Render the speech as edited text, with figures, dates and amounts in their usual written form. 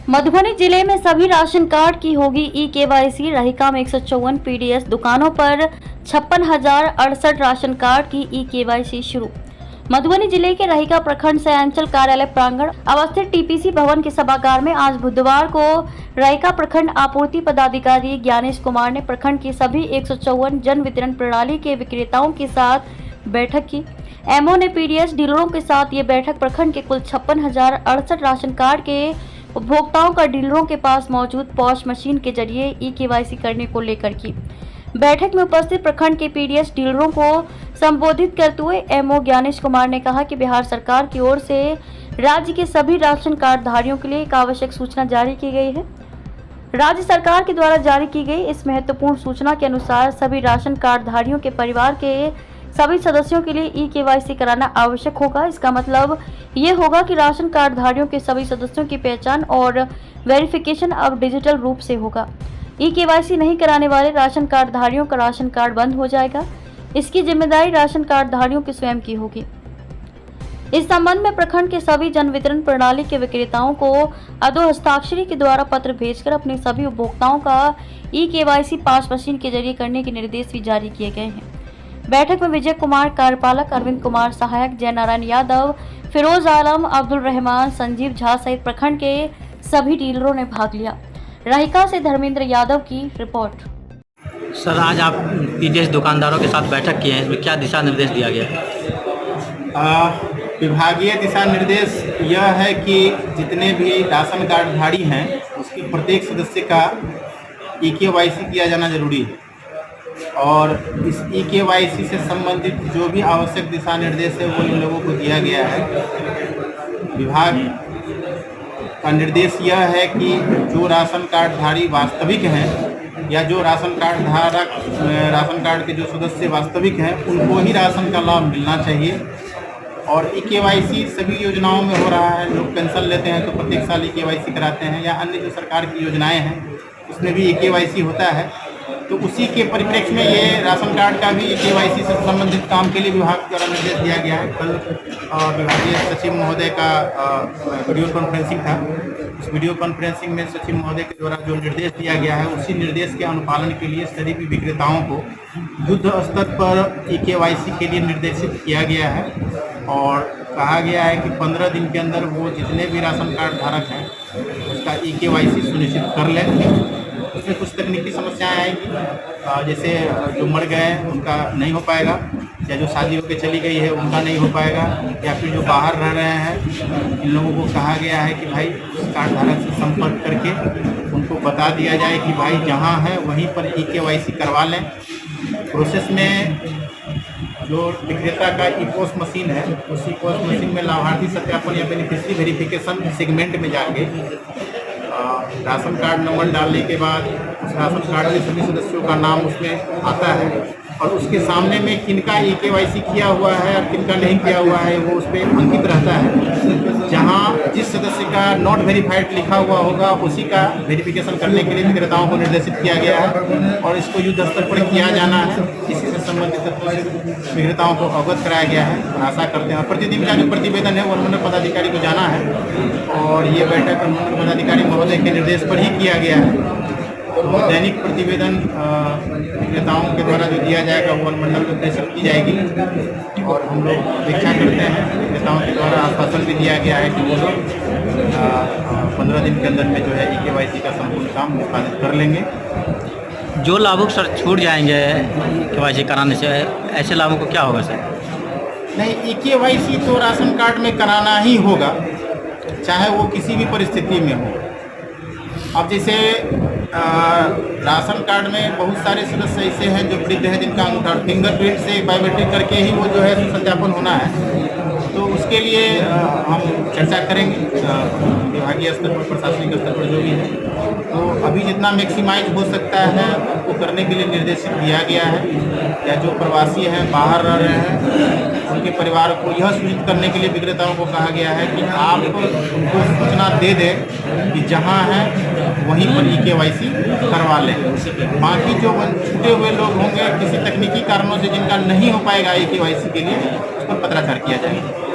मधुबनी जिले में सभी राशन कार्ड की होगी ई-केवाईसी। रहिका में 154 पीडीएस दुकानों पर 56,068 राशन कार्ड की ई-केवाईसी शुरू। मधुबनी जिले के रहिका प्रखंड से अंचल कार्यालय प्रांगण अवस्थित टीपीसी भवन के सभागार में आज बुधवार को रहिका प्रखंड आपूर्ति पदाधिकारी ज्ञानेश कुमार ने प्रखंड की सभी 154 जन वितरण प्रणाली के विक्रेताओं के साथ बैठक की। एमओ ने पीडीएस डीलरों के साथ ये बैठक प्रखंड के कुल 56,068 राशन कार्ड के उपभोक्ताओं का डीलरों के पास मौजूद पॉश मशीन के जरिए ई-केवाईसी करने को लेकर की। बैठक में उपस्थित प्रखंड के पीडीएस डीलरों को संबोधित करते हुए एमओ ज्ञानेश कुमार ने कहा कि बिहार सरकार की ओर से राज्य के सभी राशन कार्ड धारियों के लिए एक आवश्यक सूचना जारी की गई है। राज्य सरकार के द्वारा जारी की गई इस महत्वपूर्ण सूचना के अनुसार सभी राशन कार्ड धारियों के परिवार के सभी सदस्यों के लिए ई-केवाईसी कराना आवश्यक होगा। इसका मतलब ये होगा कि राशन कार्ड धारियों के सभी सदस्यों की पहचान और वेरिफिकेशन अब डिजिटल रूप से होगा। ई-केवाईसी नहीं कराने वाले राशन कार्ड धारियों का राशन कार्ड बंद हो जाएगा। इसकी जिम्मेदारी राशन कार्ड धारियों की स्वयं की होगी। इस संबंध में प्रखंड के सभी जन वितरण प्रणाली के विक्रेताओं को अदो हस्ताक्षरी के द्वारा पत्र भेजकर अपने सभी उपभोक्ताओं का ई-केवाईसी पास मशीन के जरिए करने के निर्देश भी जारी किए गए हैं। बैठक में विजय कुमार कार्यपालक, अरविंद कुमार सहायक, जय नारायण यादव, फिरोज आलम, अब्दुल रहमान, संजीव झा सहित प्रखंड के सभी डीलरों ने भाग लिया। रहिका से धर्मेंद्र यादव की रिपोर्ट। सर, आज आप पीडीएस दुकानदारों के साथ बैठक किए हैं, इसमें क्या दिशा निर्देश दिया गया? विभागीय दिशा निर्देश यह है कि जितने भी राशन कार्डधारी हैं उसके प्रत्येक सदस्य का ई-केवाईसी किया जाना जरूरी है और इस ई-केवाईसी से संबंधित जो भी आवश्यक दिशा निर्देश है वो इन लोगों को दिया गया है। विभाग का निर्देश यह है कि जो राशन कार्डधारी वास्तविक हैं या जो राशन कार्ड धारक राशन कार्ड के जो सदस्य वास्तविक हैं उनको ही राशन का लाभ मिलना चाहिए। और ई-केवाईसी सभी योजनाओं में हो रहा है। लोग पेंशन लेते हैं तो प्रत्येक साल ई-केवाईसी कराते हैं या अन्य जो सरकार की योजनाएं हैं उसमें भी ई-केवाईसी होता है। तो उसी के परिप्रेक्ष्य में ये राशन कार्ड का भी ई-केवाईसी से संबंधित काम के लिए विभाग द्वारा निर्देश दिया गया है। कल विभागीय सचिव महोदय का वीडियो कॉन्फ्रेंसिंग था। उस वीडियो कॉन्फ्रेंसिंग में सचिव महोदय के द्वारा जो निर्देश दिया गया है उसी निर्देश के अनुपालन के लिए सभी भी विक्रेताओं को युद्ध स्तर पर ई-केवाईसी के लिए निर्देशित किया गया है और कहा गया है कि 15 दिन के अंदर वो जितने भी राशन कार्ड धारक हैं उसका ई-केवाईसी सुनिश्चित कर लें। उसमें कुछ तकनीकी समस्याएं आएंगी, जैसे जो मर गए हैं उनका नहीं हो पाएगा या जो शादी होकर चली गई है उनका नहीं हो पाएगा या फिर जो बाहर रह रहे हैं इन लोगों को कहा गया है कि भाई उस कार्ड धारक से संपर्क करके उनको बता दिया जाए कि भाई जहाँ है वहीं पर ई-केवाईसी करवा लें। प्रोसेस में जो विक्रेता का ई-पोस मशीन है उस ई-पोस मशीन में लाभार्थी सत्यापन या बेनिफिशियरी वेरिफिकेशन सेगमेंट में जाके राशन कार्ड नंबर डालने के बाद उस राशन कार्ड के सभी सदस्यों का नाम उसमें आता है और उसके सामने में किनका ई-केवाईसी किया हुआ है और किनका नहीं किया हुआ है वो उस पर अंकित रहता है। जहां जिस सदस्य का नॉट वेरीफाइड लिखा हुआ होगा उसी का वेरिफिकेशन करने के लिए विक्रेताओं को निर्देशित किया गया है और इसको युद्ध स्तर पर किया जाना है। इसी से संबंधित विक्रेताओं को अवगत कराया गया है और आशा करते हैं। प्रतिदिन का जो प्रतिवेदन है वो अनुमंडल पदाधिकारी को जाना है और ये बैठक अनुमंडल पदाधिकारी महोदय के निर्देश पर ही किया गया है। तो दैनिक प्रतिवेदन विक्रेताओं के द्वारा जो दिया जाएगा वो अनुमंडल में प्रेषित की जाएगी और हम लोग अपेक्षा करते हैं। विक्रेताओं के द्वारा आश्वासन भी दिया गया है कि वो लोग 15 दिन के अंदर में जो है ई-केवाईसी का संपूर्ण काम निष्पादित कर लेंगे। जो लाभुक सर छूट जाएंगे ई-केवाईसी कराने से, ऐसे लाभों को क्या होगा सर? नहीं, ई-केवाईसी तो राशन कार्ड में कराना ही होगा, चाहे वो किसी भी परिस्थिति में हो। अब जैसे राशन कार्ड में बहुत सारे सदस्य ऐसे हैं जो वृद्ध हैं जिनका अंगूठा फिंगरप्रिंट से बायोमेट्रिक करके ही वो जो है सत्यापन होना है। तो उसके लिए हम चर्चा करेंगे विभागीय स्तर पर, प्रशासनिक स्तर पर जो भी है। तो अभी जितना मैक्सिमाइज हो सकता है वो करने के लिए निर्देशित दिया गया है। या जो प्रवासी हैं बाहर रह रहे हैं उनके परिवार को यह सूचित करने के लिए विक्रेताओं को कहा गया है कि आप उनको सूचना दे दें कि जहाँ है वहीं पर ई-केवाईसी करवा लें। बाकी जो छूटे हुए लोग होंगे किसी तकनीकी कारणों से जिनका नहीं हो पाएगा ई-केवाईसी के लिए उस पर पत्राचार किया जाएगा।